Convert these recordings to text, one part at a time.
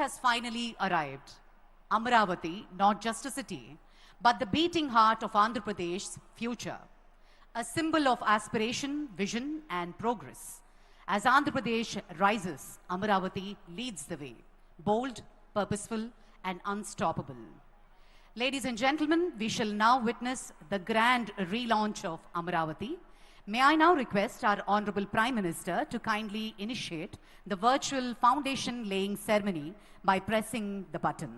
has finally arrived. Amaravati, not just a city, but the beating heart of Andhra Pradesh's future. A symbol of aspiration, vision, and progress. As Andhra Pradesh rises, Amaravati leads the way. Bold, purposeful, and unstoppable. Ladies and gentlemen, we shall now witness the grand relaunch of Amaravati. May I now request our Honorable Prime Minister to kindly initiate the virtual foundation laying ceremony by pressing the button.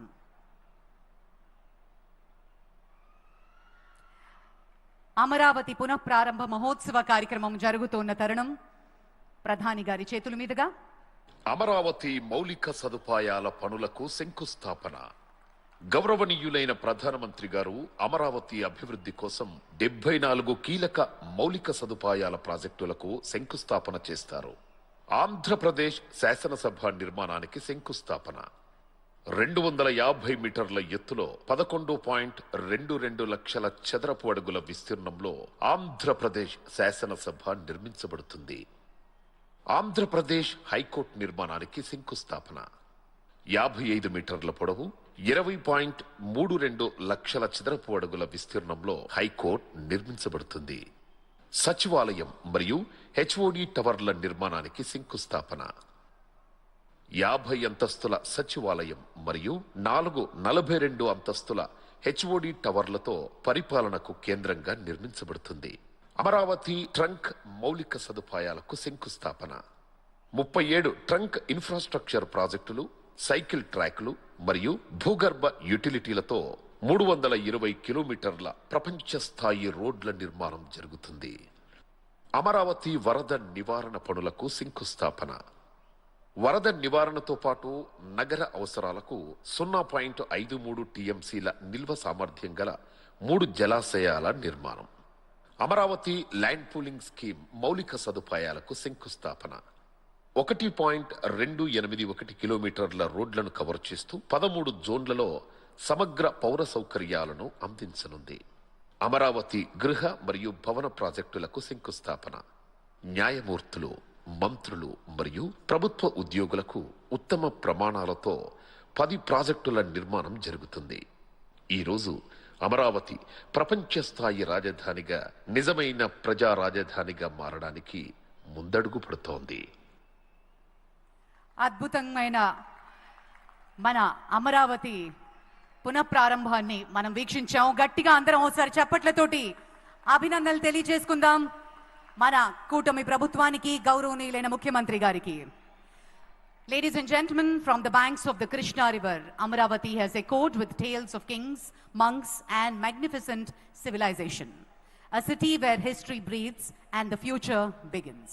Amaravati పునఃప్రారంభ మహోత్సవ కార్యక్రమం జరుగుతున్న తరుణం ప్రధాని గారి చేతుల మీదుగా అమరావతి మౌలిక సదుపాయాల పనులకు శంకుస్థాపన. గౌరవనీయులైన ప్రధానమంత్రి గారు అమరావతి అభివృద్ధి కోసం 74 కీలక మౌలిక సదుపాయాల ప్రాజెక్టులకు శంకుస్థాపన చేస్తారు. ఆంధ్రప్రదేశ్ శాసనసభ నిర్మాణానికి శంకుస్థాపన. 250 మీటర్ల ఎత్తులో 11.22 లక్షల చదరపు అడుగుల విస్తీర్ణంలో ఆంధ్రప్రదేశ్ శాసనసభ నిర్మించబడుతుంది. ఆంధ్రప్రదేశ్ హైకోర్టు నిర్మాణానికి శంకుస్థాపన. 55 మీటర్ల పొడవు 20.32 లక్షల చదరపు అడుగుల విస్తీర్ణంలో హైకోర్టు నిర్మించబడుతుంది. సచివాలయం మరియు హెచ్ఓడి టవర్ల నిర్మాణానికి శంకుస్థాపన. 50 అంతస్తుల సచివాలయం మరియు 42 అంతస్తుల హెచ్ఓడి టవర్లతో పరిపాలనకు కేంద్రంగా నిర్మించబడుతుంది. అమరావతి ట్రంక్ మౌలిక సదుపాయాలకు శంకుస్థాపన. 37 ట్రంక్ ఇన్ఫ్రాస్ట్రక్చర్ ప్రాజెక్టులు, సైకిల్ ట్రాక్లు మరియు భూగర్భ యుటిలిటీలతో 320 కిలోమీటర్ల ప్రపంచ స్థాయి రోడ్ల నిర్మాణం జరుగుతుంది. అమరావతి వరద నివారణ పనులకు శంకుస్థాపన. వరద నివారణతో పాటు నగర అవసరాలకు 0.53 టీఎంసీల నిల్వ సామర్థ్యం గల 3 జలాశయాల నిర్మాణం. అమరావతి ల్యాండ్ పూలింగ్ స్కీమ్ మౌలిక సదుపాయాలకు శంకుస్థాపన. 1.281 కిలోమీటర్ల రోడ్లను కవర్ చేస్తూ 13 జోన్లలో సమగ్ర పౌర సౌకర్యాలను అందించనుంది. అమరావతి గృహ మరియు భవన ప్రాజెక్టులకు శంకుస్థాపన. న్యాయమూర్తులు, మంత్రులు మరియు ప్రభుత్వ ఉద్యోగులకు ఉత్తమ ప్రమాణాలతో 10 ప్రాజెక్టుల నిర్మాణం జరుగుతుంది. ఈరోజు అమరావతి ప్రపంచ స్థాయి రాజధానిగా, నిజమైన ప్రజా రాజధానిగా మారడానికి ముందడుగు పడుతోంది. అద్భుతమైన మన అమరావతి పునఃప్రారంభాన్ని మనం వీక్షించాం. గట్టిగా అందరం ఒకసారి చప్పట్లతోటి అభినందనలు తెలియజేసుకుందాం మన కూటమి ప్రభుత్వానికి, గౌరవనీయులైన ముఖ్యమంత్రి గారికి. Ladies and gentlemen, from the banks of the Krishna River, Amaravati has echoed with tales of kings, monks and magnificent civilization. A city where history breathes and the future begins.